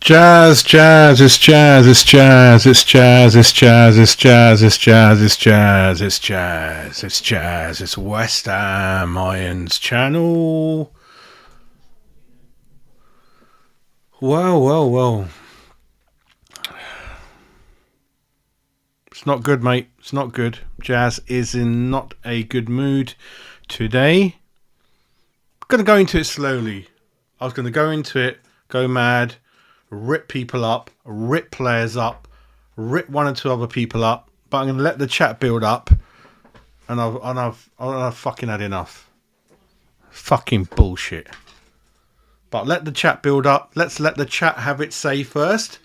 Jazz, jazz, it's jazz, it's jazz, it's jazz, it's jazz, it's jazz, it's jazz, it's jazz, it's jazz, it's jazz, it's West Ham Irons channel. Well. It's not good, mate. It's not good. Jazz is in not a good mood today. I'm going to go into it slowly. I was going to go into it, go mad, rip people up, rip players up, rip one or two other people up, but I'm going to let the chat build up, and I've fucking had enough. Fucking bullshit. But let the chat build up. Let's let the chat have its say first.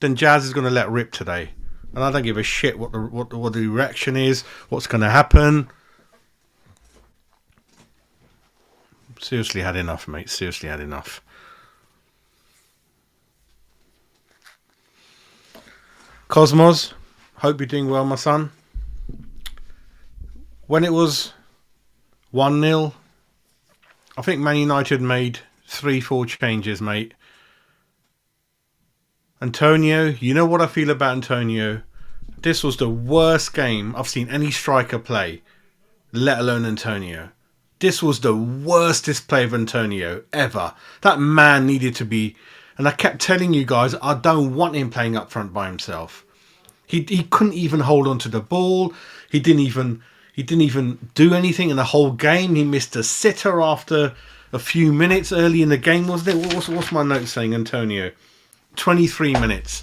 Then Jazz is going to let rip today, and I don't give a shit what the reaction is, what's going to happen. Seriously had enough, mate. Seriously had enough. Cosmos, hope you're doing well, my son. When it was 1-0, I think Man United made 3-4 changes, mate. Antonio, you know what I feel about Antonio. This was the worst game I've seen any striker play, let alone Antonio. This was the worst display of Antonio ever. That man needed to be... And I kept telling you guys, I don't want him playing up front by himself. He couldn't even hold on to the ball. He didn't even do anything in the whole game. He missed a sitter after a few minutes early in the game, wasn't it? What's my note saying, Antonio? 23 minutes.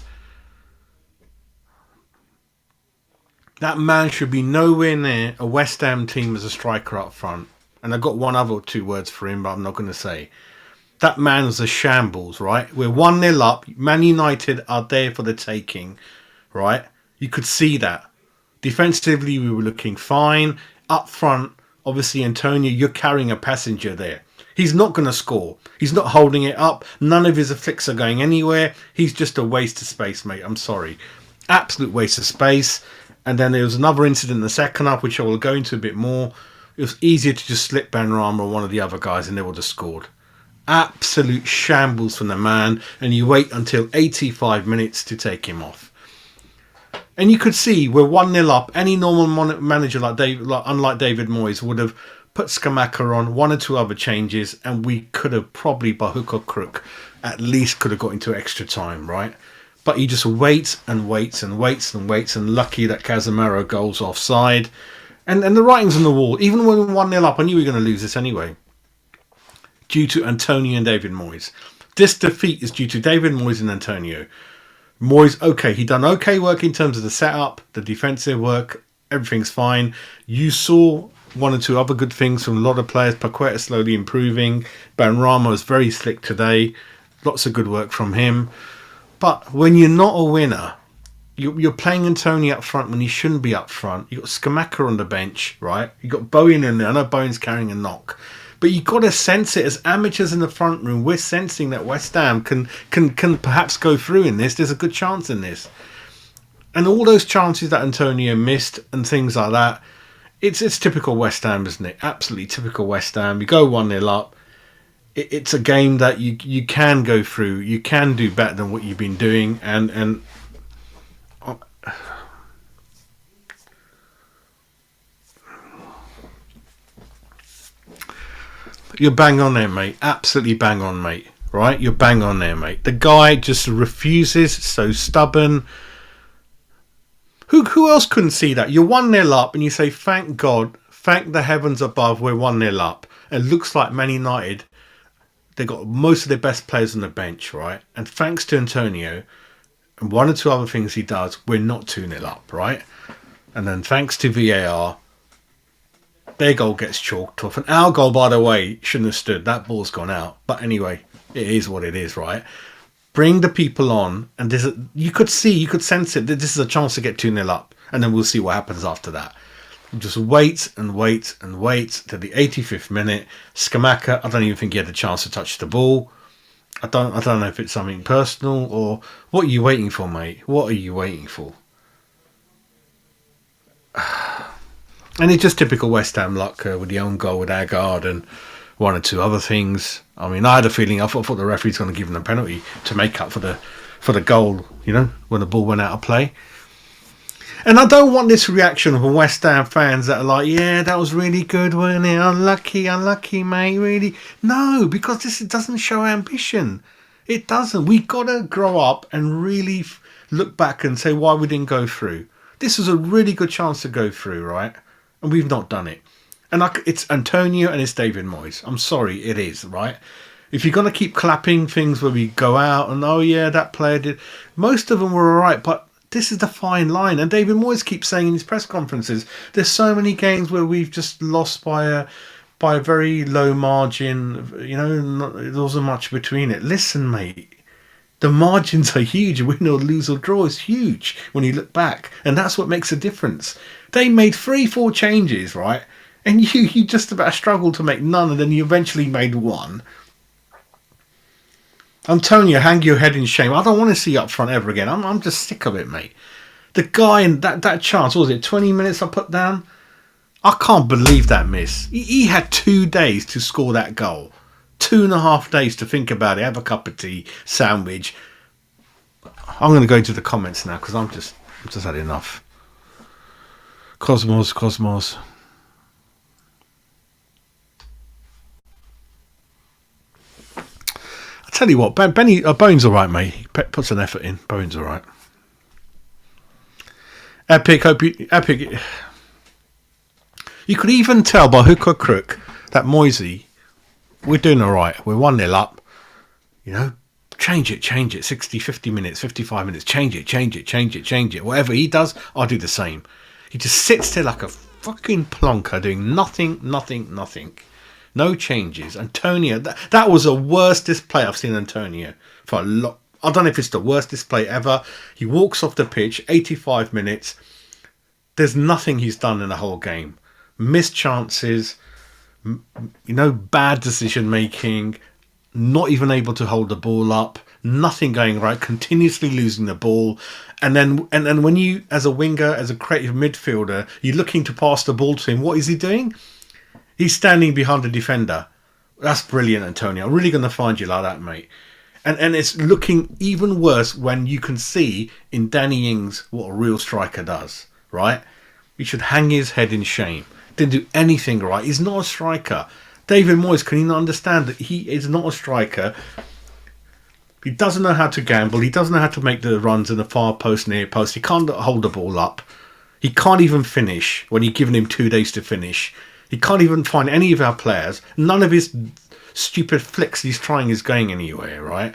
That man should be nowhere near a West Ham team as a striker up front. And I've got one other two words for him, but I'm not going to say. That man's a shambles, right? We're 1-0 up. Man United are there for the taking, right? You could see that. Defensively, we were looking fine. Up front, obviously, Antonio, you're carrying a passenger there. He's not going to score. He's not holding it up. None of his flicks are going anywhere. He's just a waste of space, mate. I'm sorry. Absolute waste of space. And then there was another incident in the second half, which I will go into a bit more. It was easier to just slip Benrahma or one of the other guys and they would have scored. Absolute shambles from the man. And you wait until 85 minutes to take him off. And you could see we're 1-0 up. Any normal manager unlike David Moyes would have put Scamacca on, one or two other changes, and we could have probably, by hook or crook, at least could have got into extra time, right? But he just waits and waits and waits and waits, and lucky that Casemiro goes offside. And the writing's on the wall. Even when we were 1-0 up, I knew we were going to lose this anyway. Due to Antonio and David Moyes. This defeat is due to David Moyes and Antonio. Moyes, okay, he done okay work in terms of the setup, the defensive work, everything's fine. You saw one or two other good things from a lot of players. Paqueta slowly improving. Benrahma was very slick today. Lots of good work from him. But when you're not a winner, you're playing Antonio up front when he shouldn't be up front. You've got Scamacca on the bench, right? You've got Bowen in there. I know Bowen's carrying a knock. But you've got to sense it. As amateurs in the front room, we're sensing that West Ham can perhaps go through in this. There's a good chance in this. And all those chances that Antonio missed and things like that, it's typical West Ham, isn't it? Absolutely typical West Ham. You go 1-0 up. It's a game that you can go through. You can do better than what you've been doing. And you're bang on there, mate. Absolutely bang on, mate. Right? You're bang on there, mate. The guy just refuses. So stubborn. Who else couldn't see that? You're 1-0 up and you say, thank God, thank the heavens above, we're 1-0 up. It looks like Man United, they got most of their best players on the bench, right? And thanks to Antonio and one or two other things he does, we're not 2-0 up, right? And then thanks to VAR, their goal gets chalked off. And our goal, by the way, shouldn't have stood. That ball's gone out. But anyway, it is what it is, right? Bring the people on, and you could sense it, that this is a chance to get 2-0 up. And then we'll see what happens after that. Just wait and wait and wait to the 85th minute. Scamacca, I don't even think he had a chance to touch the ball. I don't know if it's something personal or what are you waiting for, mate? What are you waiting for? And it's just typical West Ham luck with the own goal with Agard and one or two other things. I mean, I had a feeling, I thought the referee's going to give them a penalty to make up for the goal, you know, when the ball went out of play. And I don't want this reaction from West Ham fans that are like, yeah, that was really good, wasn't it? Unlucky, mate, really. No, because this doesn't show ambition. It doesn't. We got to grow up and really look back and say why we didn't go through. This was a really good chance to go through, right? And we've not done it. And it's Antonio and it's David Moyes. I'm sorry, it is, right? If you're going to keep clapping things where we go out and, oh yeah, that player did. Most of them were all right, but this is the fine line. And David Moyes keeps saying in his press conferences, there's so many games where we've just lost by a very low margin. You know, there wasn't much between it. Listen, mate, the margins are huge. Win or lose or draw is huge when you look back. And that's what makes a difference. They made 3-4 changes, right? And you just about struggled to make none, and then you eventually made one. Antonio, hang your head in shame. I don't want to see you up front ever again. I'm just sick of it, mate. The guy in that chance, what was it 20 minutes I put down? I can't believe that miss. He had 2 days to score that goal. 2.5 days to think about it, have a cup of tea, sandwich. I'm going to go into the comments now because I've just had enough. Cosmos. I tell you what, Benny Bones all right, mate. He puts an effort in. Bones all right. Epic. You could even tell by hook or crook that Moisey, we're doing all right. We're 1-0 up. You know, change it. 60, 50 minutes, 55 minutes. Change it. Whatever he does, I'll do the same. He just sits there like a fucking plonker doing nothing. No changes. Antonio, that was the worst display I've seen Antonio for a lot. I don't know if it's the worst display ever. He walks off the pitch, 85 minutes. There's nothing he's done in the whole game. Missed chances, you know, bad decision making, not even able to hold the ball up, nothing going right, continuously losing the ball. And then when you, as a winger, as a creative midfielder, you're looking to pass the ball to him, what is he doing? He's standing behind the defender. That's brilliant, Antonio. I'm really going to find you like that, mate. And it's looking even worse when you can see in Danny Ings what a real striker does, right? He should hang his head in shame. Didn't do anything right. He's not a striker. David Moyes, can you not understand that he is not a striker? He doesn't know how to gamble. He doesn't know how to make the runs in the far post, near post. He can't hold the ball up. He can't even finish when you've given him 2 days to finish. He can't even find any of our players. None of his stupid flicks he's trying is going anywhere, right?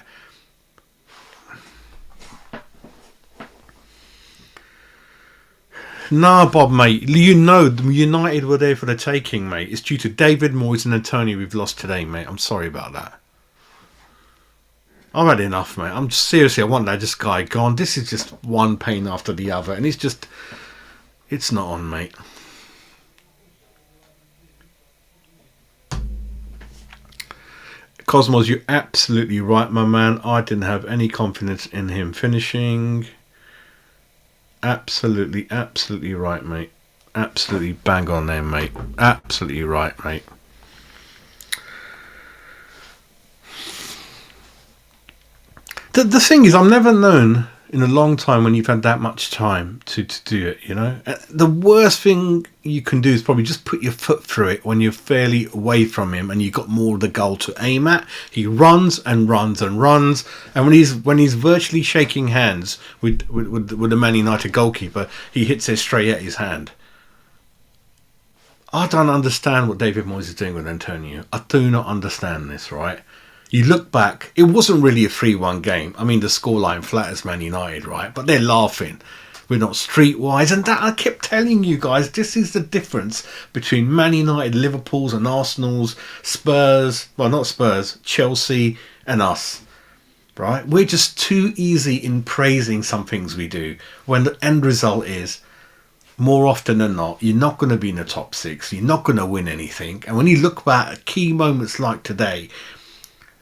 Nah, Bob, mate. You know, United were there for the taking, mate. It's due to David Moyes and Antonio we've lost today, mate. I'm sorry about that. I've had enough, mate. I'm seriously, I want this guy gone. This is just one pain after the other. And it's not on, mate. Cosmos, you're absolutely right, my man. I didn't have any confidence in him finishing. Absolutely right, mate. Absolutely bang on there, mate. Absolutely right, mate. The thing is, I've never known in a long time when you've had that much time to do it, you know. The worst thing you can do is probably just put your foot through it when you're fairly away from him and you've got more of the goal to aim at. He runs and runs, and when he's virtually shaking hands with the Man United goalkeeper, he hits it straight at his hand. I don't understand what David Moyes is doing with Antonio. I do not understand this, right? You look back, it wasn't really a 3-1 game. I mean, the scoreline flatters Man United, right? But they're laughing. We're not streetwise. And that I kept telling you guys, this is the difference between Man United, Liverpool's and Arsenal's, Spurs, well, not Spurs, Chelsea and us, right? We're just too easy in praising some things we do when the end result is, more often than not, you're not going to be in the top 6. You're not going to win anything. And when you look back at key moments like today,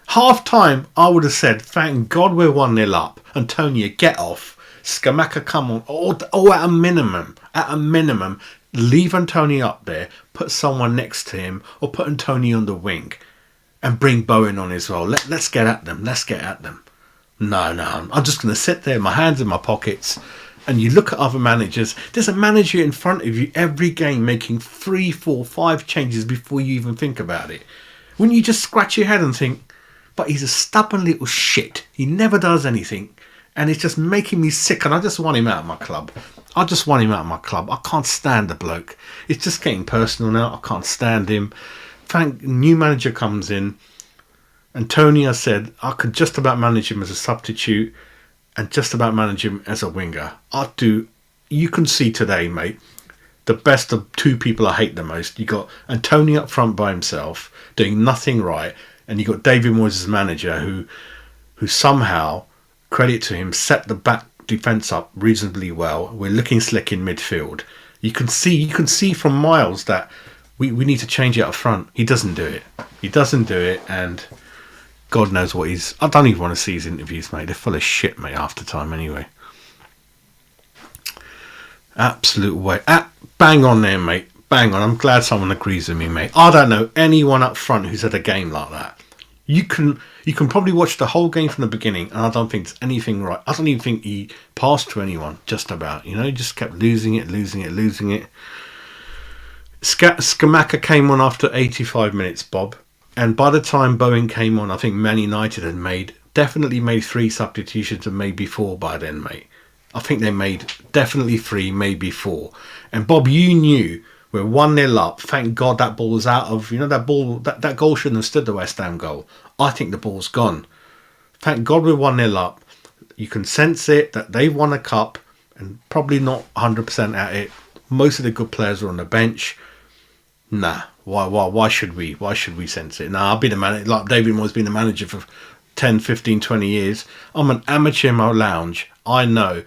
half time, I would have said, thank God we're 1-0 up. Antonio, get off. Scamacca, come on. Or at a minimum, leave Antonio up there, put someone next to him, or put Antonio on the wing. and bring Bowen on as well. Let's get at them. Let's get at them. No, I'm just going to sit there, my hands in my pockets. And you look at other managers. There's a manager in front of you every game making 3, 4, 5 changes before you even think about it. Wouldn't you just scratch your head and think, but he's a stubborn little shit. He never does anything. And it's just making me sick. And I just want him out of my club. I can't stand the bloke. It's just getting personal now. I can't stand him. New manager comes in. Antonio said I could just about manage him as a substitute and just about manage him as a winger. You can see today, mate, the best of two people I hate the most. You got Antonio up front by himself, doing nothing right, and you got David Moyes as manager, who somehow, credit to him, set the back defence up reasonably well. We're looking slick in midfield. You can see from miles that we need to change it up front. He doesn't do it, and God knows what I don't even want to see his interviews, mate. They're full of shit, mate, half the time anyway. Absolute way. Bang on there, mate. Bang on. I'm glad someone agrees with me, mate. I don't know anyone up front who's had a game like that. You can probably watch the whole game from the beginning, and I don't think there's anything right. I don't even think he passed to anyone, just about. He just kept losing it. Scamacca came on after 85 minutes, Bob. And by the time Bowen came on, I think Man United had definitely made 3 substitutions and maybe 4 by then, mate. I think they made definitely 3, maybe 4. And Bob, you knew we're 1-0 up. Thank God that ball was out of, that ball, that goal shouldn't have stood the West Ham goal. I think the ball's gone. Thank God we're 1-0 up. You can sense it that they've won a cup and probably not 100% at it. Most of the good players are on the bench. Nah. Why should we sense it? Now, I've been a manager, like David Moyes, been a manager for 10, 15, 20 years. I'm an amateur in my lounge. I know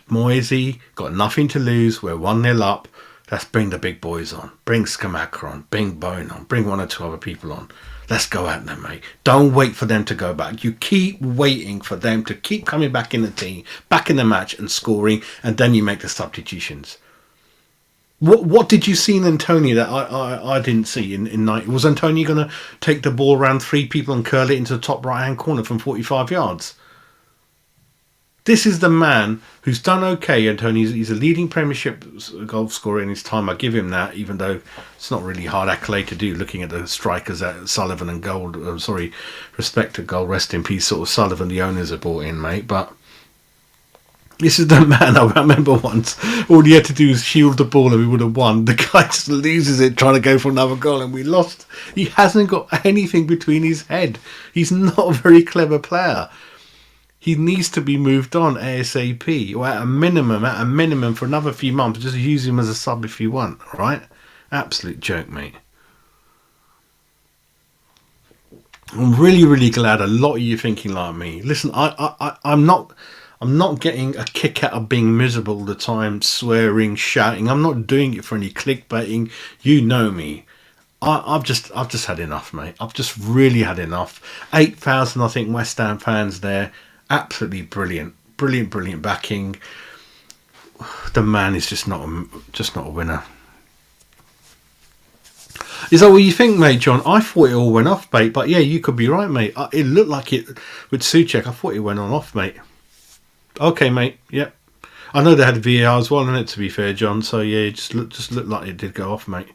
Moisey got nothing to lose. We're 1-0 up. Let's bring the big boys on. Bring Scamacca on. Bring Bowen on. Bring 1 or 2 other people on. Let's go at them, mate. Don't wait for them to go back. You keep waiting for them to keep coming back in the team, back in the match and scoring, and then you make the substitutions. What did you see in Antonio that I didn't see in night? Was Antonio going to take the ball around 3 people and curl it into the top right-hand corner from 45 yards? This is the man who's done okay, Antonio. He's a leading Premiership goal scorer in his time. I give him that, even though it's not really hard accolade to do, looking at the strikers at Sullivan and Gold. Respect to Gold, rest in peace, sort of Sullivan, the owners have brought in, mate. But this is the man. I remember once, all he had to do was shield the ball and we would have won. The guy just loses it trying to go for another goal and we lost. He hasn't got anything between his head. He's not a very clever player. He needs to be moved on ASAP, or at a minimum for another few months. Just use him as a sub if you want, right? Absolute joke, mate. I'm really, really glad a lot of you are thinking like me. Listen, I'm not getting a kick out of being miserable all the time, swearing, shouting. I'm not doing it for any clickbaiting. You know me. I've just had enough, mate. I've just really had enough. 8,000, I think, West Ham fans there. Absolutely brilliant backing. The man is just not a winner. Is that what you think, mate, John? I thought it all went off, mate. But yeah, you could be right, mate. It looked like it with Souček. I thought it went on off, mate. Okay, mate. Yep. I know they had VAR as well, didn't it, to be fair, John? So yeah, it just looked like it did go off, mate.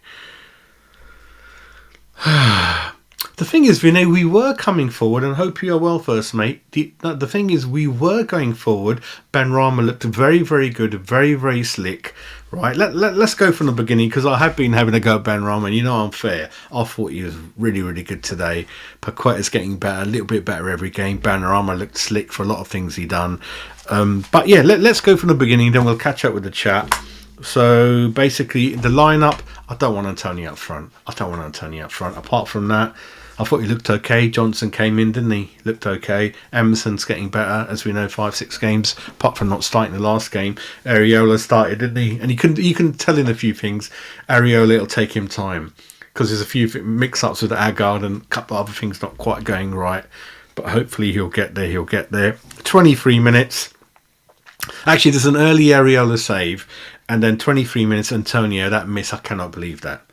The thing is, Vinay, we were coming forward, and hope you are well first, mate. The thing is, we were going forward. Benrahma looked very, very good, very, very slick. Right, let's go from the beginning, because I have been having a go at Benrahma, and I'm fair. I thought he was really, really good today. Paqueta's getting better, a little bit better every game. Benrahma looked slick for a lot of things he done. But yeah, let's go from the beginning, then we'll catch up with the chat. So basically, the lineup, I don't want Antonio up front. Apart from that, I thought he looked okay. Johnson came in, didn't he? Looked okay. Emerson's getting better, as we know, 5-6 games, apart from not starting the last game. Areola started, didn't he? And you can tell in a few things, Areola, it'll take him time, because there's a few mix-ups with Agard and a couple of other things not quite going right. But hopefully he'll get there. 23 minutes. Actually, there's an early Areola save, and then 23 minutes, Antonio, that miss, I cannot believe that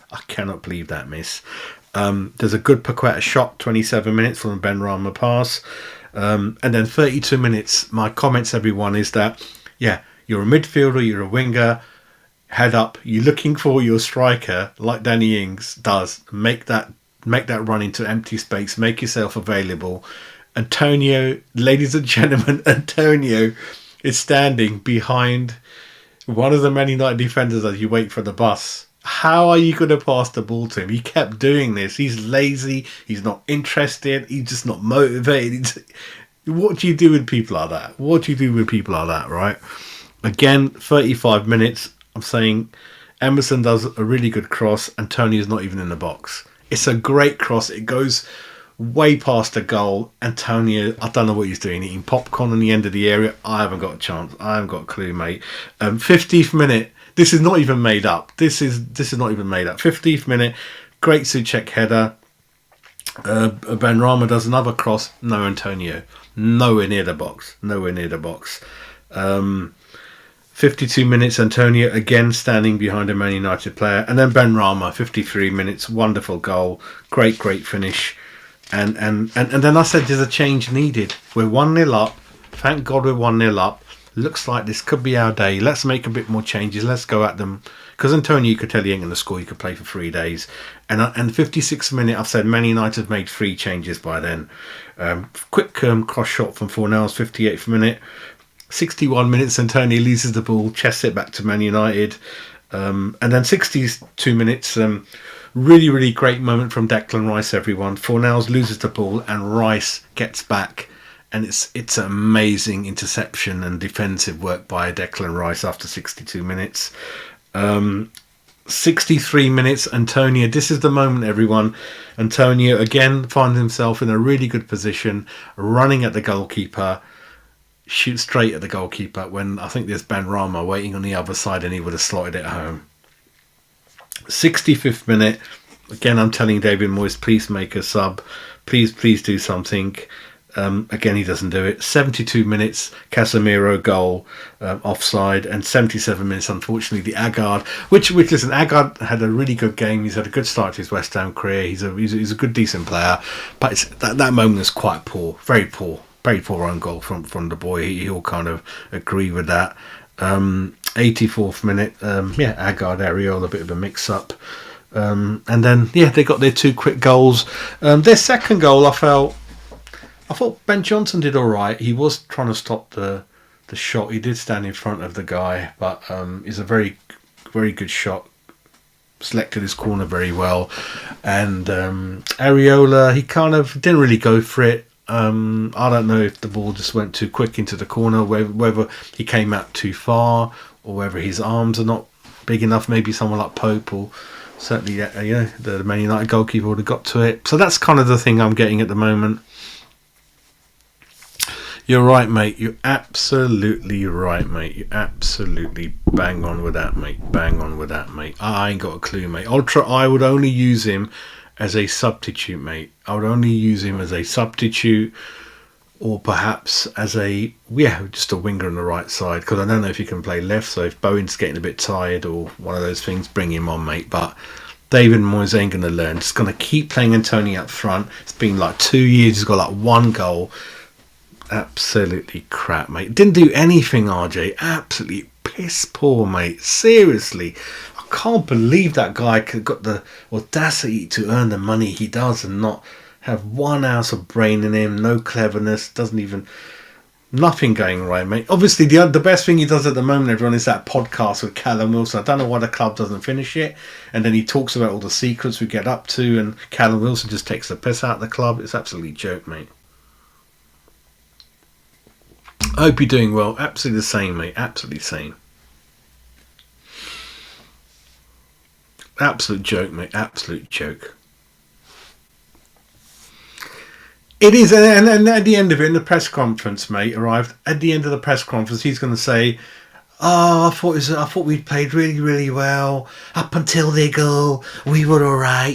miss. There's a good Paqueta shot, 27 minutes from a Benrahma pass. And then 32 minutes. My comments, everyone, is that, yeah, you're a midfielder, you're a winger, head up, you're looking for your striker, like Danny Ings does. Make that run into empty space, make yourself available. Antonio, ladies and gentlemen, Antonio is standing behind one of the Man United defenders as you wait for the bus. How are you going to pass the ball to him? He kept doing this. He's lazy. He's not interested. He's just not motivated. What do you do with people like that? What do you do with people like that, right? Again, 35 minutes. I'm saying Emerson does a really good cross. Antonio's not even in the box. It's a great cross. It goes way past the goal. Antonio, I don't know what he's doing. Eating popcorn on the end of the area. I haven't got a chance. I haven't got a clue, mate. 50th minute. This is not even made up. This is not even made up. 50th minute, great Souček header. Benrahma does another cross. No Antonio. Nowhere near the box. 52 minutes, Antonio again standing behind a Man United player. And then Benrahma, 53 minutes, wonderful goal. Great finish. And then I said there's a change needed. We're 1-0 up. Thank God we're 1-0 up. Looks like this could be our day. Let's make a bit more changes. Let's go at them. Because Antonio, you could tell he ain't going to score. He could play for 3 days. And 56th minute, I've said Man United have made 3 changes by then. Quick cross shot from Fornals, 58th minute. 61 minutes, Antonio loses the ball, chests it back to Man United. And then 62 minutes, really great moment from Declan Rice, everyone. Fornals loses the ball and Rice gets back. And it's amazing interception and defensive work by Declan Rice after 62 minutes. 63 minutes, Antonio. This is the moment, everyone. Antonio again finds himself in a really good position, running at the goalkeeper, shoots straight at the goalkeeper when I think there's Benrahma waiting on the other side and he would have slotted it home. 65th minute, again I'm telling David Moyes, please make a sub. Please do something. Again, he doesn't do it. 72 minutes, Casemiro goal, offside, and 77 minutes, unfortunately, the Agard. Which listen, Agard had a really good game. He's had a good start to his West Ham career. He's a good, decent player, but that moment was quite poor, very poor own goal from the boy. He'll kind of agree with that. 84th minute, Agard, Areola, a bit of a mix-up. And then, they got their 2 quick goals. Their second goal, I thought Ben Johnson did all right. He was trying to stop the shot. He did stand in front of the guy, but it's a very good shot. Selected his corner very well. And Areola, he kind of didn't really go for it. I don't know if the ball just went too quick into the corner, whether he came out too far, or whether his arms are not big enough. Maybe someone like Pope, or certainly the Man United goalkeeper would have got to it. So that's kind of the thing I'm getting at the moment. You're right, mate. You're absolutely right, mate. You absolutely bang on with that, mate. I ain't got a clue, mate. I would only use him as a substitute, mate. I would only use him as a substitute, or perhaps as just a winger on the right side, because I don't know if he can play left. So if Bowen's getting a bit tired or one of those things, bring him on, mate. But David Moyes ain't going to learn. Just going to keep playing Antonio up front. It's been like 2 years. He's got like 1 goal. Absolutely crap, mate. Didn't do anything, RJ. Absolutely piss poor, mate. Seriously. I can't believe that guy got the audacity to earn the money he does and not have 1 ounce of brain in him, no cleverness, nothing going right, mate. Obviously, the best thing he does at the moment, everyone, is that podcast with Callum Wilson. I don't know why the club doesn't finish it. And then he talks about all the secrets we get up to, and Callum Wilson just takes the piss out of the club. It's absolutely a joke, mate. I hope you're doing well. Absolutely the same, mate. Absolutely the same. Absolute joke, mate. Absolute joke. It is, and at the end of it, in the press conference, mate, arrived. At the end of the press conference, he's going to say, "Oh, I thought we played really, really well up until their goal. We were all right,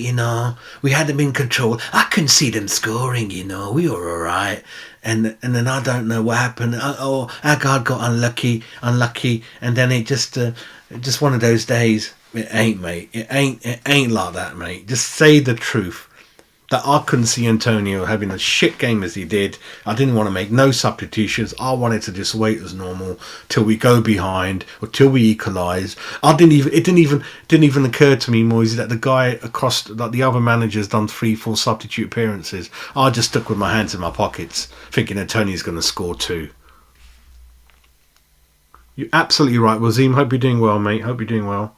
We had them in control. I couldn't see them scoring, We were all right." And then I don't know what happened. Agard got unlucky, and then it just one of those days. It ain't, mate. It ain't like that, mate. Just say the truth. that I couldn't see Antonio having a shit game as he did. I didn't want to make no substitutions. I wanted to just wait as normal till we go behind or till we equalise. It didn't even occur to me, Moisey, that the guy across, like the other managers, done 3-4 substitute appearances. I just stuck with my hands in my pockets, thinking Antonio's going to score 2. You're absolutely right, Wazim. Hope you're doing well, mate. Hope you're doing well.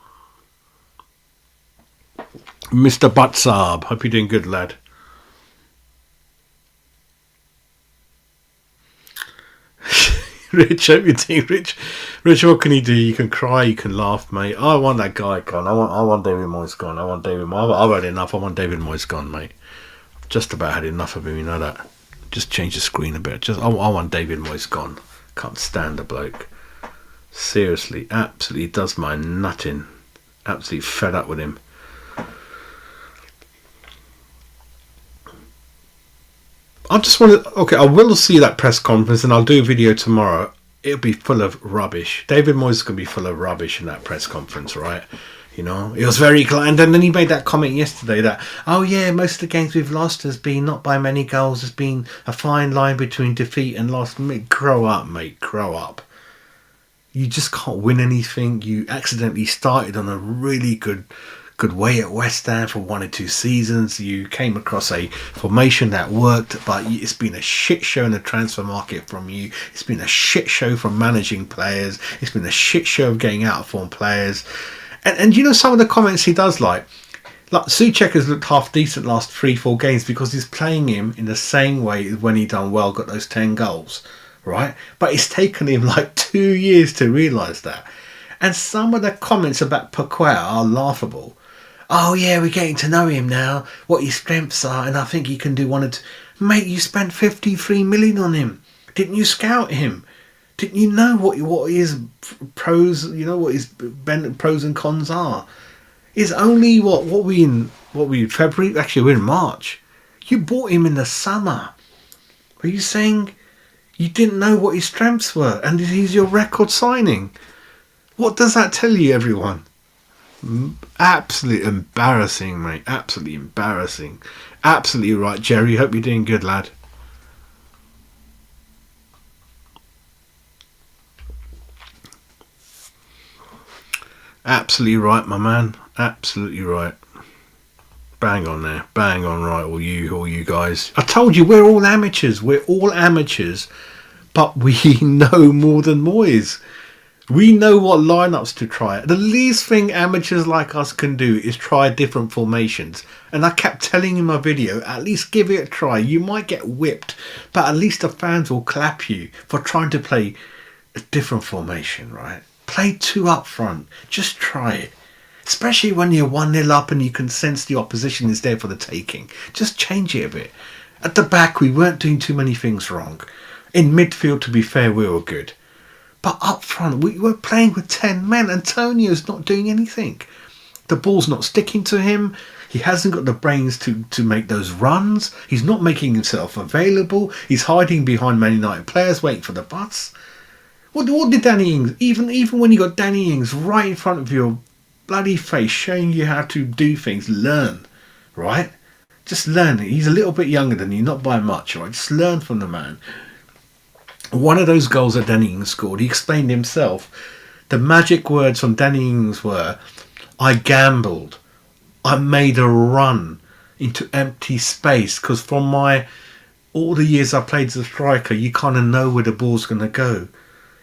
Mr. Butsab, hope you're doing good, lad. Rich, hope you're doing Rich. Rich, what can he do? You can cry, you can laugh, mate. I want that guy gone. I want David Moyes gone. I've had enough. I want David Moyes gone, mate. I've just about had enough of him, you know that. Just change the screen a bit. I want David Moyes gone. Can't stand the bloke. Seriously, absolutely does my nutting. Absolutely fed up with him. I just want to... Okay, I will see that press conference and I'll do a video tomorrow. It'll be full of rubbish. David Moyes is going to be full of rubbish in that press conference, right? You know, it was very... And then he made that comment yesterday that, oh yeah, most of the games we've lost has been not by many goals. There's been a fine line between defeat and loss. Grow up, mate. Grow up. You just can't win anything. You accidentally started on a really good way at West Ham for 1 or 2 seasons. You came across a formation that worked, but it's been a shit show in the transfer market from you. It's been a shit show from managing players. It's been a shit show of getting out of form players. And you know, some of the comments he does, like Souček has looked half decent last 3-4 games because he's playing him in the same way as when he done well, got those 10 goals, right? But it's taken him like 2 years to realise that. And some of the comments about Paqueta are laughable. Oh yeah, we're getting to know him now, what his strengths are, and I think he can do one or two. Mate, you spent 53 million on him. Didn't you scout him? Didn't you know what his pros, you know, what his pros and cons are? It's only what we in February? Actually, we're in March. You bought him in the summer. Are you saying you didn't know what his strengths were, and he's your record signing? What does that tell you, everyone? Absolutely embarrassing, mate. Absolutely embarrassing. Absolutely right, Jerry. Hope you're doing good, lad. Absolutely right, my man. Absolutely right. Bang on there. Bang on right, all you guys. I told you, we're all amateurs. We're all amateurs. But we know more than Moyes. We know what lineups to try. The least thing amateurs like us can do is try different formations. And I kept telling you in my video, at least give it a try. You might get whipped, but at least the fans will clap you for trying to play a different formation, right? Play 2 up front. Just try it. Especially when you're 1-0 up and you can sense the opposition is there for the taking. Just change it a bit. At the back, we weren't doing too many things wrong. In midfield, to be fair, we were good. But up front, we were playing with 10 men. Antonio's not doing anything. The ball's not sticking to him. He hasn't got the brains to make those runs. He's not making himself available. He's hiding behind Man United players, waiting for the bus. What did Danny Ings... Even when you got Danny Ings right in front of your bloody face, showing you how to do things, learn, right? Just learn. He's a little bit younger than you, not by much, right? Just learn from the man. One of those goals that Danny Ings scored, he explained himself. The magic words from Danny Ings were, I gambled. I made a run into empty space. Because from all the years I played as a striker, you kind of know where the ball's going to go.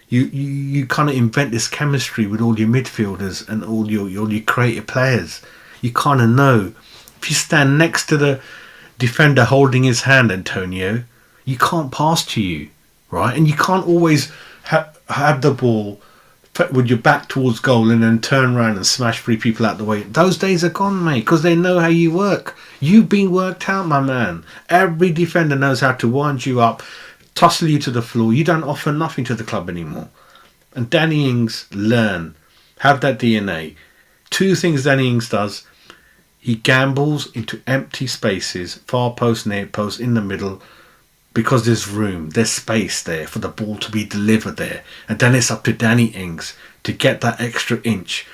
You kind of invent this chemistry with all your midfielders and all your creative players. You kind of know. If you stand next to the defender holding his hand, Antonio, you can't pass to you. Right, and you can't always have the ball with your back towards goal and then turn around and smash 3 people out the way. Those days are gone, mate, because they know how you work. You've been worked out, my man. Every defender knows how to wind you up, tussle you to the floor. You don't offer nothing to the club anymore. And Danny Ings, learn. Have that DNA. 2 things Danny Ings does. He gambles into empty spaces, far post, near post, in the middle, because there's room, there's space there for the ball to be delivered there. And then it's up to Danny Ings to get that extra inch,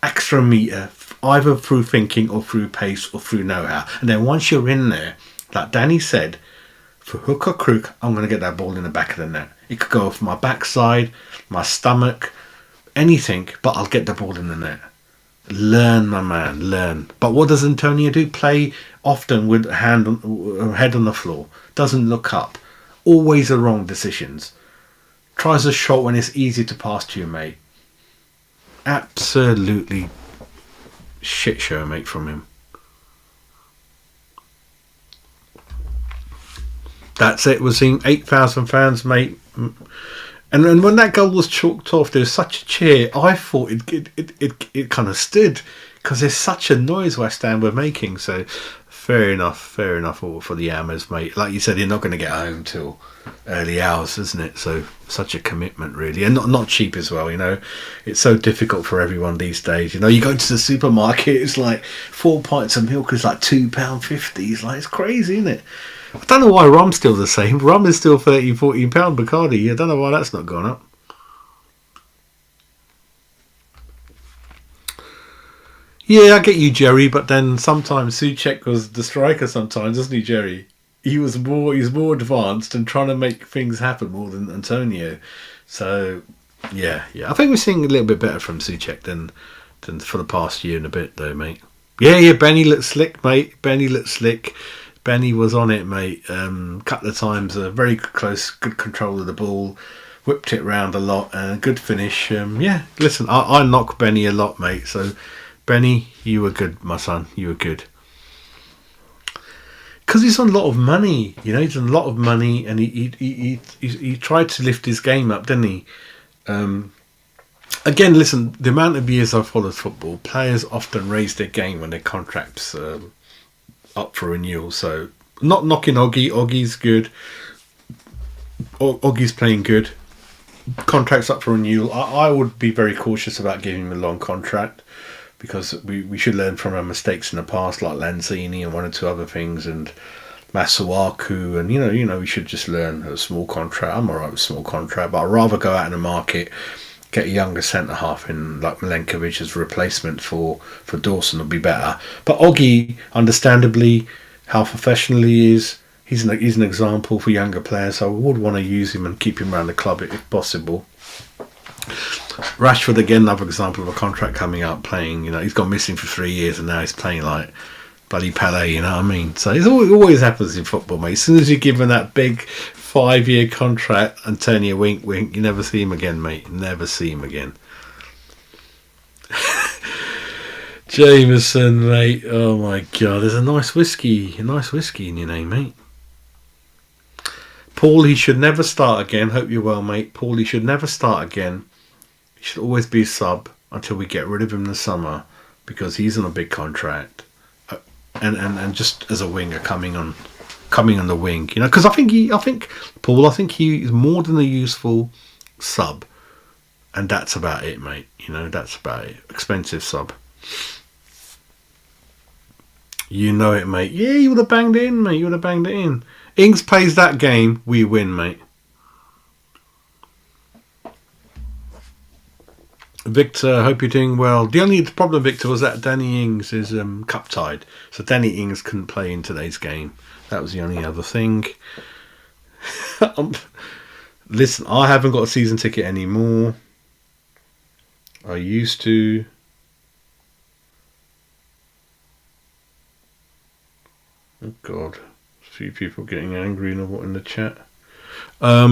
extra metre either through thinking or through pace or through know-how. And then once you're in there, like Danny said, for hook or crook, I'm going to get that ball in the back of the net. It could go off my backside, my stomach, anything, but I'll get the ball in the net. Learn, my man, learn. But what does Antonio do? Play often with head on the floor. Doesn't look up. Always the wrong decisions. Tries a shot when it's easy to pass to you, mate. Absolutely shit show, mate, from him. That's it. We're seeing 8,000 fans, mate. And when that goal was chalked off, there was such a cheer. I thought it kind of stood because there's such a noise West Ham were making. So fair enough for the Hammers, mate. Like you said, you're not going to get home till early hours, isn't it? So such a commitment, really, and not cheap as well. You know, it's so difficult for everyone these days. You know, you go to the supermarket, it's like 4 pints of milk is like £2.50. It's like, it's crazy, isn't it? I don't know why rum's still the same. Rum is still £13-14 Bacardi. I don't know why that's not gone up. Yeah, I get you, Jerry, but then sometimes Souček was the striker sometimes, wasn't he, Jerry? He was more advanced and trying to make things happen more than Antonio. So, yeah. I think we're seeing a little bit better from Souček than for the past year and a bit, though, mate. Yeah, Benny looked slick, mate. Benny was on it, mate. Couple of times, very close, good control of the ball, whipped it round a lot, good finish. Yeah, listen, I knock Benny a lot, mate. So, Benny, you were good, my son. You were good. Because he's on a lot of money, you know. He's on a lot of money, and he tried to lift his game up, didn't he? Again, listen, the amount of years I've followed football, players often raise their game when their contracts up for renewal. So, not knocking Oggy. Oggy's good. Oggy's playing good. Contracts up for renewal. I would be very cautious about giving him a long contract because we should learn from our mistakes in the past, like Lanzini and one or two other things, and Masuaku, and you know we should just learn a small contract. I'm alright with small contract, but I'd rather go out in the market, get a younger centre half in like Milenkovic as a replacement for Dawson would be better. But Oggy, understandably, how professional he is, he's an example for younger players. So I would want to use him and keep him around the club if possible. Rashford, again, another example of a contract coming up, playing. You know, he's gone missing for 3 years and now he's playing like bloody Pele. You know what I mean? So it always happens in football, mate. As soon as you give him that big 5-year contract and turn your wink, you never see him again, mate. Never see him again. Jameson, mate. Oh my God, there's a nice whiskey in your name, mate. Paul, he should never start again. Hope you're well, mate. Paul, he should never start again. He should always be sub until we get rid of him in the summer because he's on a big contract, and just as a winger coming on the wing, you know. Because I think he is more than a useful sub, and that's about it, mate. You know, that's about it. Expensive sub. You know it, mate. Yeah, you would have banged it in, mate. You would have banged it in. Ings plays that game, we win, mate. Victor, hope you're doing well. The only problem, Victor, was that Danny Ings is cup tied. So Danny Ings couldn't play in today's game. That was the only other thing. Listen, I haven't got a season ticket anymore. I used to. Oh, God. A few people getting angry in the chat. I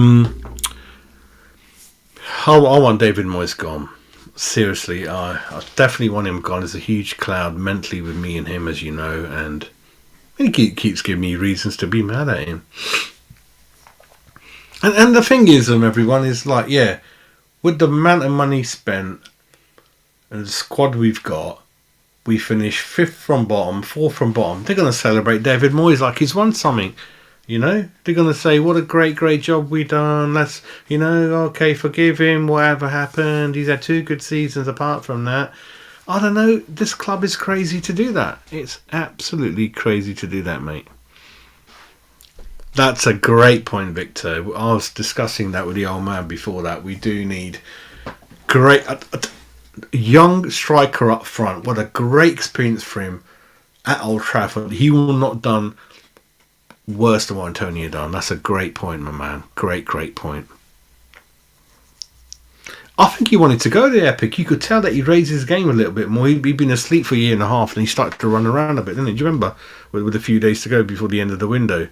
want David Moyes gone. Seriously, I definitely want him gone. There's a huge cloud mentally with me and him, as you know, and he keeps giving me reasons to be mad at him. And the thing is, everyone, is like, yeah, with the amount of money spent and the squad we've got, we finish 5th from bottom, 4th from bottom. They're going to celebrate David Moyes like he's won something. You know, they're going to say, what a great job we done. Let's, okay, forgive him, whatever happened. He's had 2 good seasons apart from that. I don't know. This club is crazy to do that. It's absolutely crazy to do that, mate. That's a great point, Victor. I was discussing that with the old man before that. We do need great... young striker up front. What a great experience for him at Old Trafford. He will not done worse than what Antonio done. That's a great point, my man. Great point. I think he wanted to go to the Epic. You could tell that he raised his game a little bit more. He'd been asleep for a year and a half, and he started to run around a bit, didn't he? Do you remember? With a few days to go before the end of the window.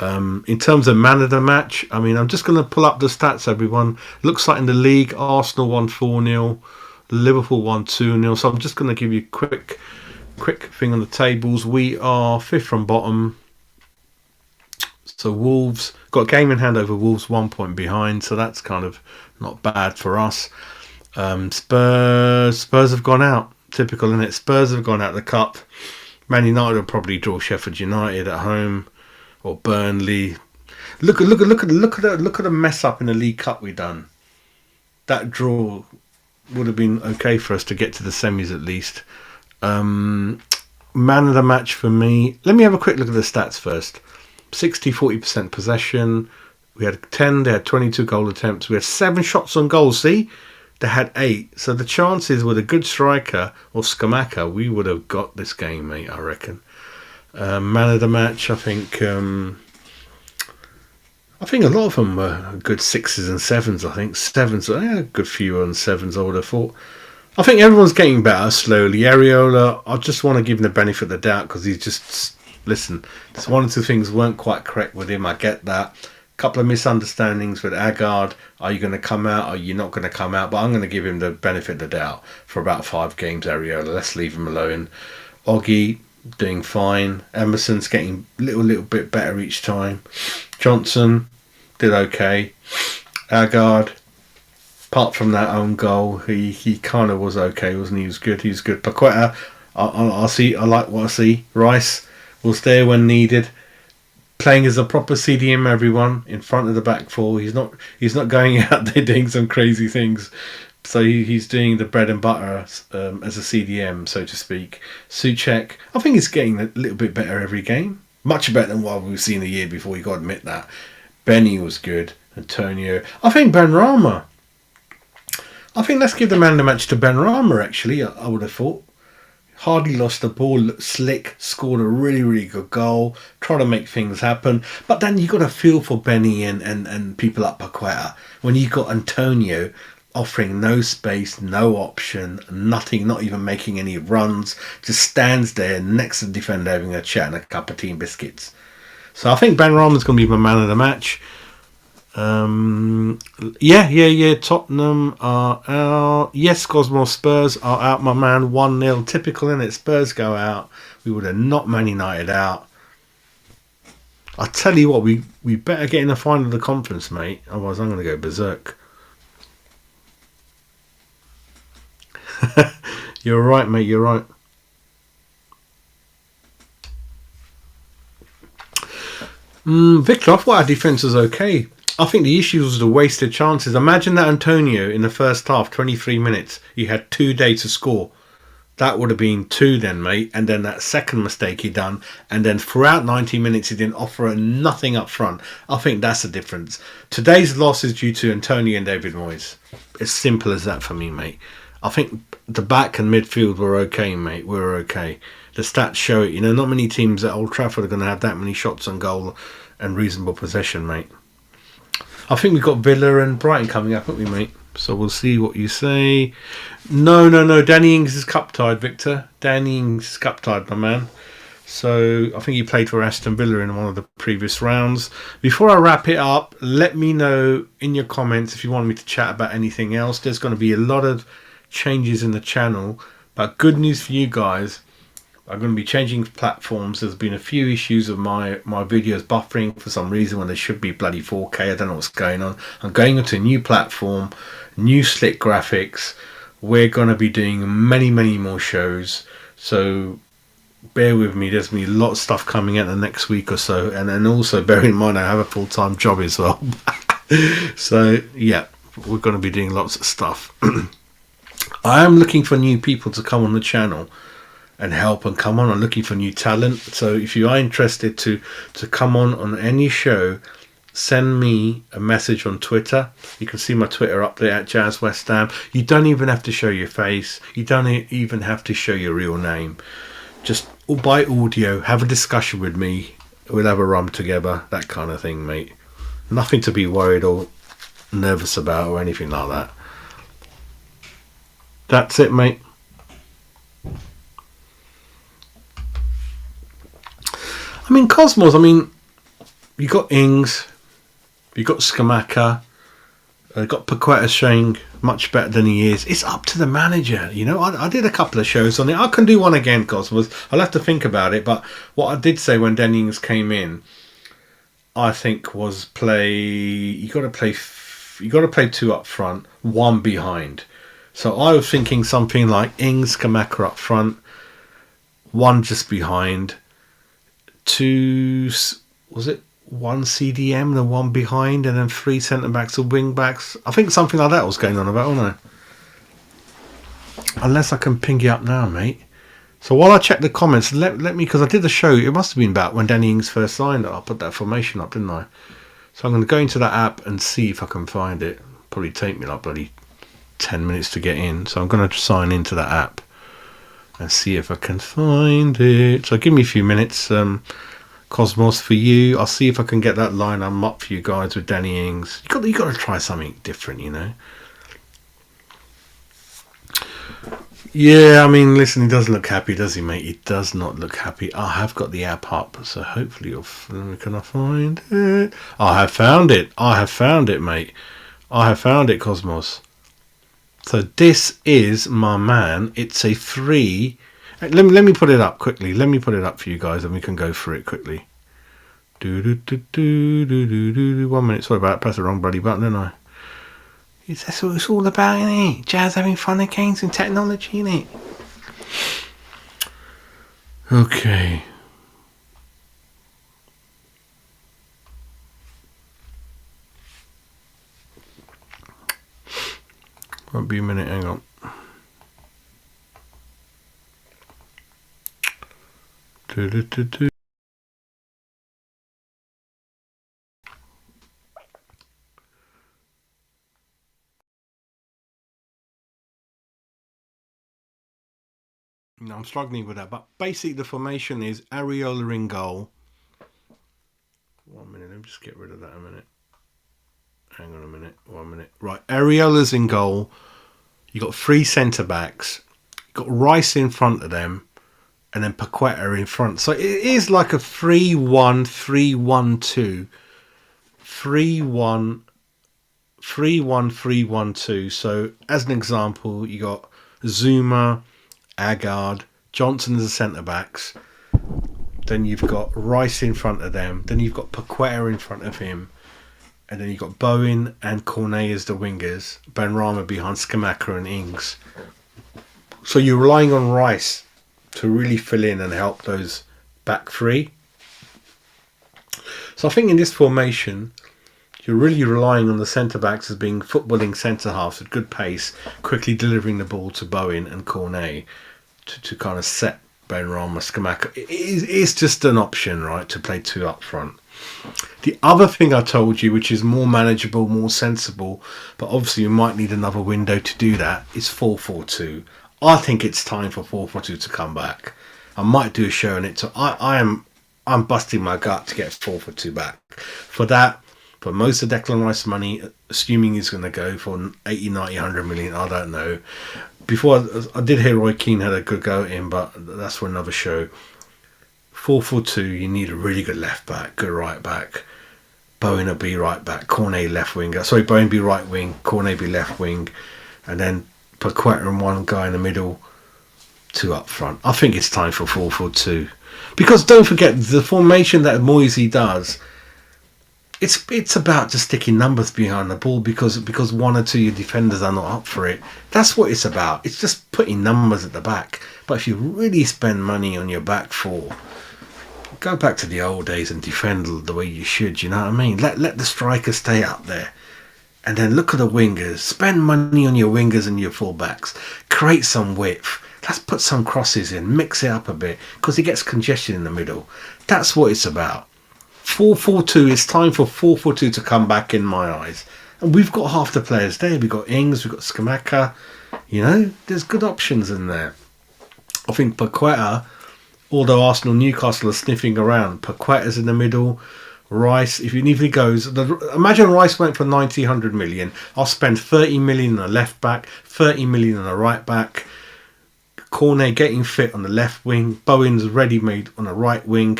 In terms of man of the match, I mean, I'm just going to pull up the stats, everyone. Looks like in the league, Arsenal won 4-0, Liverpool won 2-0. So I'm just going to give you a quick thing on the tables. We are 5th from bottom. So Wolves got a game in hand over Wolves, 1 point behind. So that's kind of not bad for us. Spurs have gone out. Typical, isn't it? Spurs have gone out of the cup. Man United will probably draw Sheffield United at home. Or Burnley. Look at the mess up in the League Cup we done. That draw would have been okay for us to get to the semis at least. Man of the match for me. Let me have a quick look at the stats first. 40% possession. We had 10. They had 22 goal attempts. We had 7 shots on goal. See, they had 8. So the chances with a good striker or Scamacca, we would have got this game, mate. I reckon. Man of the match, I think a lot of them were good 6s and 7s. I think 7s, a good few on 7s, I would have thought. I think everyone's getting better slowly. Areola, I just want to give him the benefit of the doubt because he's just, listen, there's 1 or 2 things weren't quite correct with him. I get that. Couple of misunderstandings with Agard. Are you going to come out? Are you not going to come out? But I'm going to give him the benefit of the doubt for about 5 games, Areola. Let's leave him alone. Oggy, doing fine. Emerson's getting a little bit better each time. Johnson did okay. Agard, apart from that own goal, he kind of was okay, wasn't he? He was good. Paqueta, I like what I see. Rice was there when needed, playing as a proper CDM. Everyone in front of the back 4. He's not going out there doing some crazy things. So he's doing the bread and butter as a CDM, so to speak. Souček, I think he's getting a little bit better every game. Much better than what we've seen the year before, you got to admit that. Benny was good. Antonio. I think Benrahma. I think let's give the man of the match to Benrahma, actually, I would have thought. Hardly lost the ball, looked slick, scored a really good goal, trying to make things happen. But then you got to feel for Benny and people like Paqueta. When you got Antonio offering no space, no option, nothing, not even making any runs, just stands there next to the defender having a chat and a cup of tea and biscuits. So I think Benrahma's going to be my man of the match. Tottenham are out. Yes, Cosmo Spurs are out, my man. 1-0. Typical, innit? Spurs go out. We would have knocked Man United out. I tell you what, we better get in the final of the conference, mate. Otherwise I'm going to go berserk. You're right, mate. You're right. Victor, I thought our defence was okay. I think the issue was the wasted chances. Imagine that Antonio in the first half, 23 minutes, he had 2 days to score. That would have been 2 then, mate. And then that second mistake he done. And then throughout 90 minutes, he didn't offer nothing up front. I think that's the difference. Today's loss is due to Antonio and David Moyes. As simple as that for me, mate. I think the back and midfield were okay, mate. We were okay. The stats show it. You know, not many teams at Old Trafford are going to have that many shots on goal and reasonable possession, mate. I think we've got Villa and Brighton coming up, haven't we, mate? So we'll see what you say. No. Danny Ings is cup-tied, Victor. Danny Ings is cup-tied, my man. So I think he played for Aston Villa in one of the previous rounds. Before I wrap it up, let me know in your comments if you want me to chat about anything else. There's going to be a lot of changes in the channel, but good news for you guys, I'm going to be changing platforms. There's been a few issues of my videos buffering for some reason when they should be bloody 4K. I don't know what's going on. I'm going onto a new platform, new slick graphics. We're going to be doing many more shows, so bear with me. There's going to be a lot of stuff coming out the next week or so, and then also bear in mind I have a full-time job as well. So yeah, we're going to be doing lots of stuff. I am looking for new people to come on the channel and help and come on. I'm looking for new talent. So if you are interested to come on any show send me a message on Twitter. You can see my Twitter up there at Jazz West Ham. You don't even have to show your face. You don't even have to show your real name. Just by audio, have a discussion with me. We'll have a rum together, that kind of thing, mate. Nothing to be worried or nervous about or anything like that. That's it, mate. I mean, Cosmos, you got Ings, you got Skamaka, got Paqueta showing much better than he is. It's up to the manager, you know. I did a couple of shows on it. I can do one again, Cosmos. I'll have to think about it. But what I did say when Danny Ings came in, I think was you got to play two up front, one behind. So I was thinking something like Ings, Skamaka up front, one just behind, one CDM, the one behind, and then three centre backs or wing backs. I think something like that was going on about, wasn't it? Unless I can ping you up now, mate. So while I check the comments, let me, because I did the show, it must have been about when Danny Ings first signed it. I put that formation up, didn't I? So I'm going to go into that app and see if I can find it. Probably take me like bloody 10 minutes to get in. So I'm going to sign into that app and see if I can find it. So give me a few minutes. Cosmos, for you, I'll see if I can get that line up for you guys with Danny Ings. You got to try something different, you know. Yeah, listen, he doesn't look happy, does he, mate? He does not look happy. I have got the app up, so hopefully can I find it? I have found it. Mate. I have found it, Cosmos. So this is my man. It's a free. Let me put it up quickly. Let me put it up for you guys, and we can go through it quickly. 1 minute. Sorry about that. Press the wrong bloody button, didn't I? That's what it's all about, isn't it? Jazz having fun again, and technology, innit? Okay. Won't be a minute. Hang on. No, I'm struggling with that. But basically, the formation is Areola in goal. 1 minute. Let me just get rid of that a minute. Hang on a minute. 1 minute. Right. Areola's in goal. You got three centre backs. You got Rice in front of them. And then Paqueta in front. So it is like a 3-1, 3-1-2. 3-1, 3-1, 3-1-2. So as an example, you got Zuma, Agard, Johnson as the centre backs. Then you've got Rice in front of them. Then you've got Paqueta in front of him. And then you've got Bowen and Cornet as the wingers. Benrahma behind Skamaka and Ings. So you're relying on Rice to really fill in and help those back three. So I think in this formation, you're really relying on the centre-backs as being footballing centre-halves with good pace, quickly delivering the ball to Bowen and Cornet to kind of set Benrahma, Skamaka. It's just an option, right, to play two up front. The other thing I told you, which is more manageable, more sensible, but obviously you might need another window to do that, is 4-4-2. I think it's time for 4-4-2 to come back. I might do a show on it. So I'm busting my gut to get 4-4-2 back. For that, for most of Declan Rice money, assuming he's going to go for 80, 90, 100 million, I don't know. Before, I did hear Roy Keane had a good go at him, but that's for another show. 4-4-2, you need a really good left back, good right back. Bowen will be right back, Cornet left winger. Sorry, Bowen be right wing, Cornet be left wing. And then Paqueta and one guy in the middle, two up front. I think it's time for 4-4-2. Because don't forget, the formation that Moisey does, it's about just sticking numbers behind the ball because one or two of your defenders are not up for it. That's what it's about. It's just putting numbers at the back. But if you really spend money on your back four, go back to the old days and defend the way you should, you know what I mean? Let the striker stay up there. And then look at the wingers. Spend money on your wingers and your fullbacks. Create some width. Let's put some crosses in. Mix it up a bit. Because it gets congestion in the middle. That's what it's about. 4-4-2. It's time for 4-4-2 to come back in my eyes. And we've got half the players there. We've got Ings, we've got Skamaka. You know, there's good options in there. I think Paqueta, although Arsenal, Newcastle are sniffing around, Paqueta's in the middle. Rice, if he goes, imagine Rice went for 90, 100 million. I'll spend 30 million on a left back, 30 million on a right back. Cornet getting fit on the left wing. Bowen's ready-made on the right wing.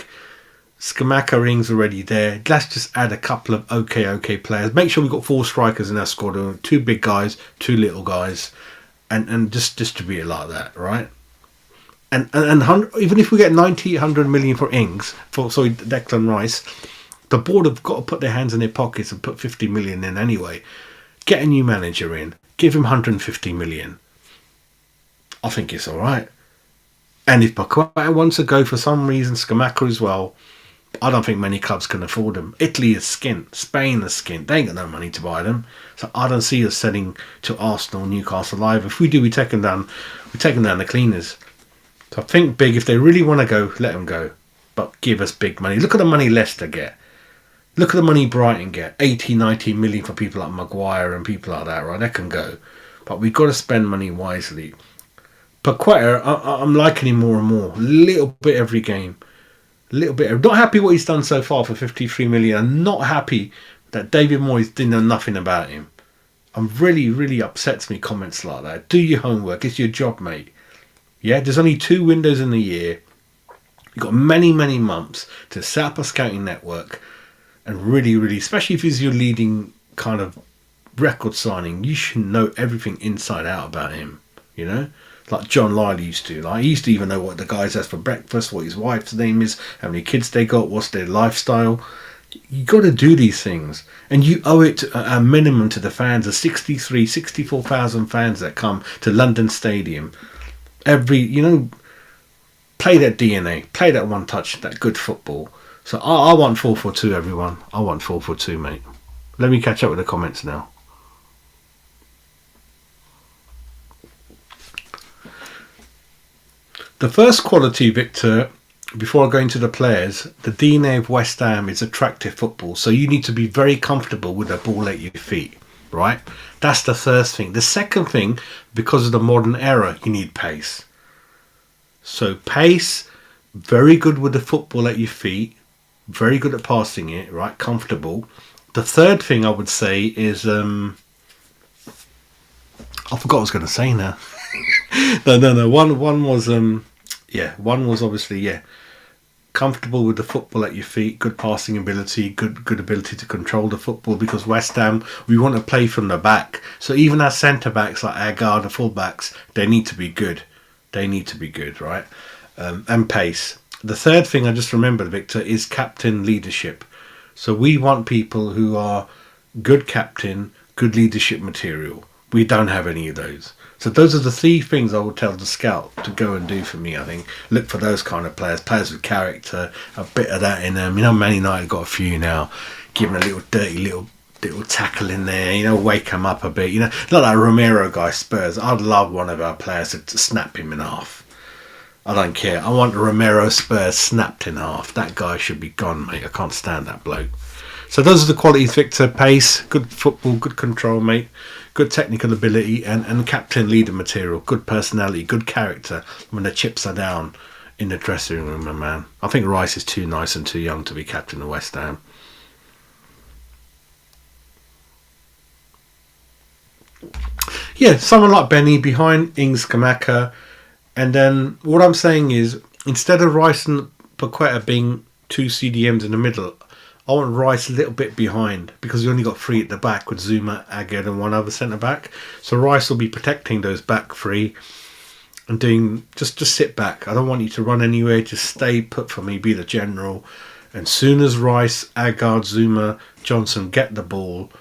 Skamaka Ings already there. Let's just add a couple of okay players. Make sure we've got 4 strikers in our squad. 2 big guys, 2 little guys. And just distribute it like that, right? And even if we get 90, 100 million for Ings, Declan Rice, the board have got to put their hands in their pockets and put 50 million in anyway. Get a new manager in. Give him 150 million. I think it's all right. And if Paqueta wants to go for some reason, Skamaka as well, I don't think many clubs can afford them. Italy is skint. Spain is skint. They ain't got no money to buy them. So I don't see us selling to Arsenal, Newcastle live. If we do, we're taking down the cleaners. So I think big. If they really want to go, let them go. But give us big money. Look at the money Leicester get. Look at the money Brighton get. 80, 90 million for people like Maguire and people like that, right? They can go. But we've got to spend money wisely. Paqueta, I'm liking him more and more. A little bit every game. A little bit. I'm not happy what he's done so far for 53 million. I'm not happy that David Moyes didn't know nothing about him. I'm really upsets me comments like that. Do your homework. It's your job, mate. Yeah, there's only 2 windows in the year. You've got many months to set up a scouting network and really, especially if he's your leading kind of record signing, you should know everything inside out about him, you know? Like John Lyle used to. Like, he used to even know what the guys has for breakfast, what his wife's name is, how many kids they got, what's their lifestyle. You got to do these things. And you owe it a minimum to the fans, the 64,000 fans that come to London Stadium. Play that DNA, play that one touch, that good football. So I want 4-4-2, everyone. I want 4-4-2, mate. Let me catch up with the comments now. The first quality, Victor, before I go into the players, the DNA of West Ham is attractive football. So you need to be very comfortable with the ball at your feet, right? That's the first thing. The second thing, because of the modern era, you need pace. So pace, very good with the football at your feet, very good at passing it, right? Comfortable. The third thing I would say is, I forgot what I was going to say now. No. One was obviously, comfortable with the football at your feet, good passing ability, good ability to control the football, because West Ham, we want to play from the back. So even our centre-backs, like our guard, the full-backs, they need to be good. They need to be good, right? And pace. The third thing I just remembered, Victor, is captain leadership. So we want people who are good captain, good leadership material. We don't have any of those. So those are the 3 things I would tell the scout to go and do for me, I think. Look for those kind of players with character, a bit of that in them. You know, Man United got a few now. Give them a little dirty little tackle in there, you know, wake them up a bit. You know, not that Romero guy, Spurs. I'd love one of our players to snap him in half. I don't care. I want Romero Spurs snapped in half. That guy should be gone, mate. I can't stand that bloke. So those are the qualities, Victor. Pace, good football, good control, mate. Good technical ability and captain leader material. Good personality, good character when the chips are down in the dressing room, my man. I think Rice is too nice and too young to be captain of West Ham. Yeah, someone like Benny behind Ings, Skamaka. And then what I'm saying is, instead of Rice and Paqueta being 2 CDMs in the middle, I want Rice a little bit behind, because we only got 3 at the back with Zuma, Aged and one other centre-back. So Rice will be protecting those back 3 and doing, just sit back. I don't want you to run anywhere. Just stay put for me, be the general. And soon as Rice, Agard, Zuma, Johnson get the ball,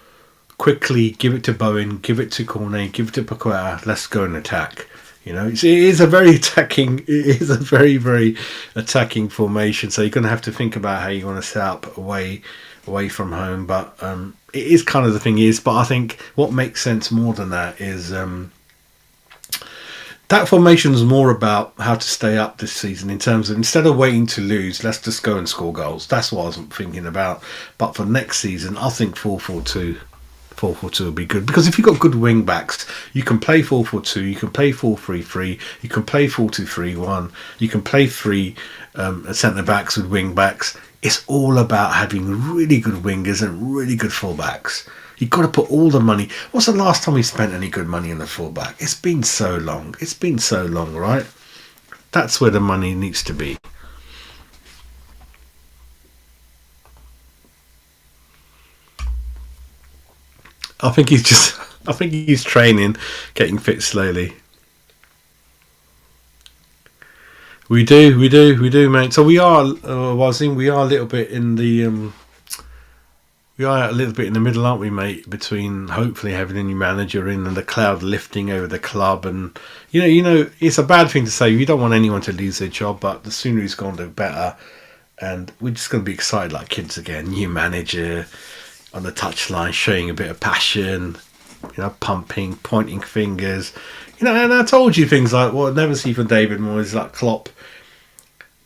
quickly give it to Bowen, give it to Cornet, give it to Paqueta. Let's go and attack. You know, it is a very attacking. It is a very attacking formation. So you're going to have to think about how you want to set up away from home. But it is kind of the thing is. But I think what makes sense more than that is That formation is more about how to stay up this season in terms of instead of waiting to lose, let's just go and score goals. That's what I was thinking about. But for next season, I think 4-4-2. 4-4-2 will be good because if you've got good wing backs, you can play 4-4-2, you can play 4-3-3, you can play 4-2-3-1, you can play three centre backs with wing backs. It's all about having really good wingers and really good fullbacks. You've got to put all the money. What's the last time we spent any good money on a fullback? It's been so long. It's been so long, right? That's where the money needs to be. I think he's training, getting fit slowly. We do, mate. So we are, Wazim, we are a little bit in the, we are a little bit in the middle, aren't we, mate? Between hopefully having a new manager in and the cloud lifting over the club, and you know, it's a bad thing to say. You don't want anyone to lose their job, but the sooner he's gone, the better. And we're just going to be excited like kids again. New manager on the touchline, showing a bit of passion, pumping, pointing fingers. And I told you things like what I never see from David Moyes, like Klopp.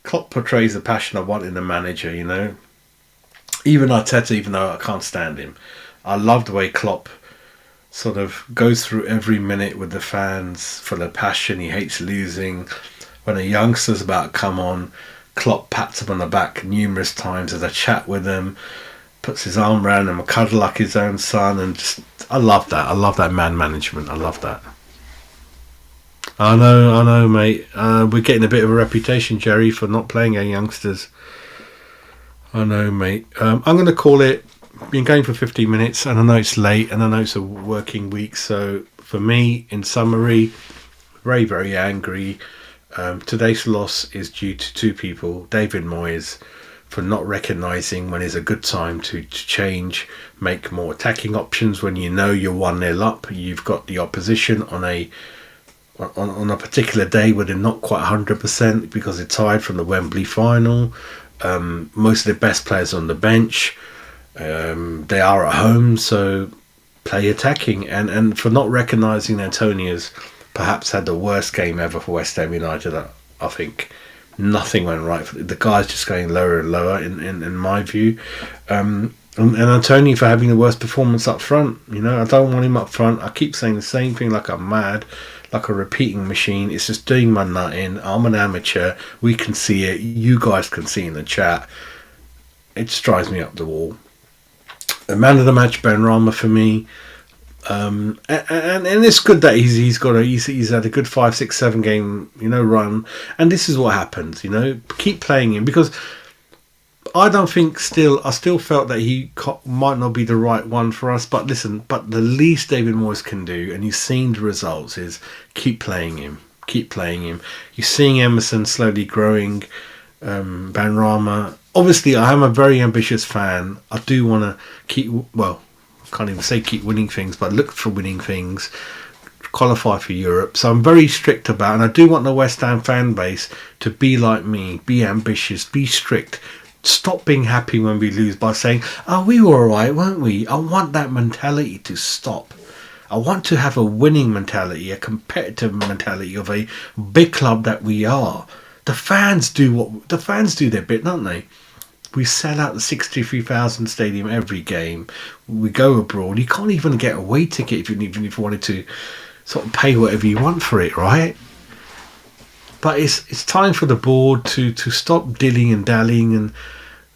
Klopp portrays the passion I want in a manager, Even Arteta, even though I can't stand him. I love the way Klopp sort of goes through every minute with the fans, full of passion. He hates losing. When a youngster's about to come on, Klopp pats him on the back numerous times as I chat with him, puts his arm around him, cuddle like his own son, and just, I love that. I love that man management. I love that. I know, mate. We're getting a bit of a reputation, Jerry, for not playing our youngsters. I know, mate. I'm going to call it. Been going for 15 minutes, and I know it's late, and I know it's a working week. So for me, in summary, very, very angry. Today's loss is due to two people. David Moyes, for not recognising when is a good time to change, make more attacking options when you know you're 1-0 up. You've got the opposition on a particular day where they're not quite 100% because they're tired from the Wembley final. Most of the best players on the bench. They are at home, so play attacking. And for not recognising Antonia's perhaps had the worst game ever for West Ham United. I think nothing went right. The guy's just going lower and lower in my view. And Antonio for having the worst performance up front. I don't want him up front. I keep saying the same thing like I'm mad, like a repeating machine. It's just doing my nut in. I'm an amateur. We can see it. You guys can see in the chat. It just drives me up the wall. The man of the match, Benrahma, for me. And it's good that he's had a good 5, 6, 7 game run, and this is what happens. Keep playing him because I still felt that he might not be the right one for us. But listen, the least David Moyes can do, and you've seen the results, is keep playing him. You're seeing Emerson slowly growing. Benrahma. Obviously, I am a very ambitious fan. I do want to can't even say keep winning things, but look for winning things, qualify for Europe. So I'm very strict about, and I do want the West Ham fan base to be like me, be ambitious, be strict. Stop being happy when we lose by saying, "Oh, we were alright, weren't we?" I want that mentality to stop. I want to have a winning mentality, a competitive mentality of a big club that we are. The fans do their bit, don't they? We sell out the 63,000 stadium every game. We go abroad. You can't even get a away ticket even if you wanted to sort of pay whatever you want for it, right? But it's time for the board to stop dillying and dallying and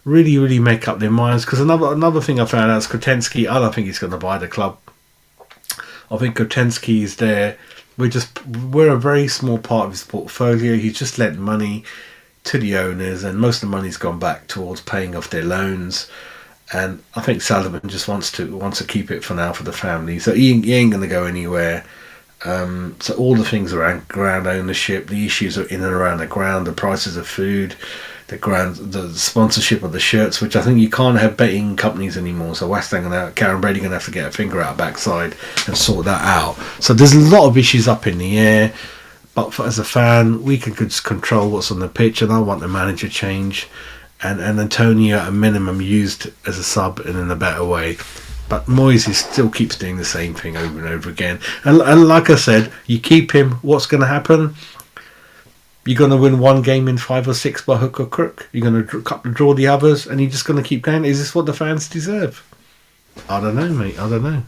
really, really make up their minds. Because another thing I found out is Kotensky. I don't think he's going to buy the club. I think Kotensky is there. We're a very small part of his portfolio. He's just lent money to the owners, and most of the money's gone back towards paying off their loans. And I think Sullivan just wants to keep it for now for the family. So he ain't going to go anywhere. So all the things around ground ownership, the issues are in and around the ground, the prices of food, the sponsorship of the shirts, which I think you can't have betting companies anymore. So West Ham Karen Brady going to have to get a finger out backside and sort that out. So there's a lot of issues up in the air. But as a fan, we can just control what's on the pitch, and I want the manager change, and Antonio at a minimum used as a sub and in a better way. But Moyes still keeps doing the same thing over and over again. And like I said, you keep him, what's going to happen? You're going to win one game in 5 or 6 by hook or crook. You're going to draw the others, and you're just going to keep going. Is this what the fans deserve? I don't know, mate. I don't know.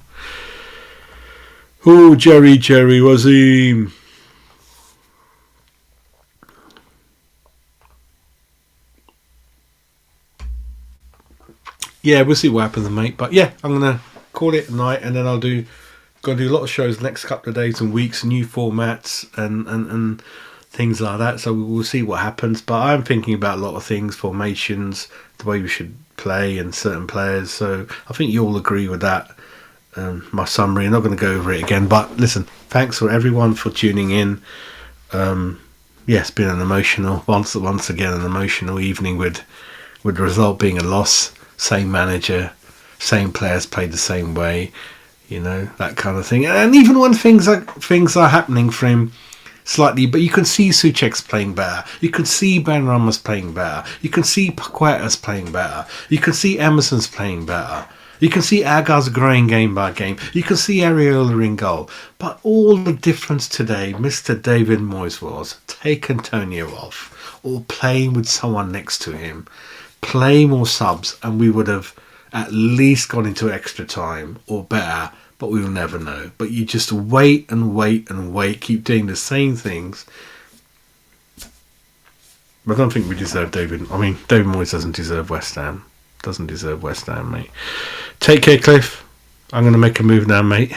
Oh, Jerry Wazim. Yeah, we'll see what happens, mate. But yeah, I'm going to call it a night, and then I'll do a lot of shows the next couple of days and weeks, new formats and things like that. So we'll see what happens. But I'm thinking about a lot of things, formations, the way we should play and certain players. So I think you all agree with that. My summary, I'm not going to go over it again. But listen, thanks for everyone for tuning in. Yeah, it's been an emotional, once again, an emotional evening with the result being a loss. Same manager, same players played the same way, you know, that kind of thing. And even when things are happening for him slightly, but you can see Souček's playing better. You can see Benrahma's playing better. You can see Paqueta's playing better. You can see Emerson's playing better. You can see Agar's growing game by game. You can see Areola in goal. But all the difference today, Mr. David Moyes, was take Antonio off or playing with someone next to him. Play more subs, and we would have at least gone into extra time or better, but we'll never know. But you just wait and wait and wait, keep doing the same things. I don't think we deserve David. I mean, David Moyes doesn't deserve West Ham. Doesn't deserve West Ham, mate. Take care, Cliff. I'm going to make a move now, mate.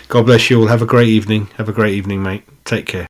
God bless you all. Have a great evening. Have a great evening, mate. Take care.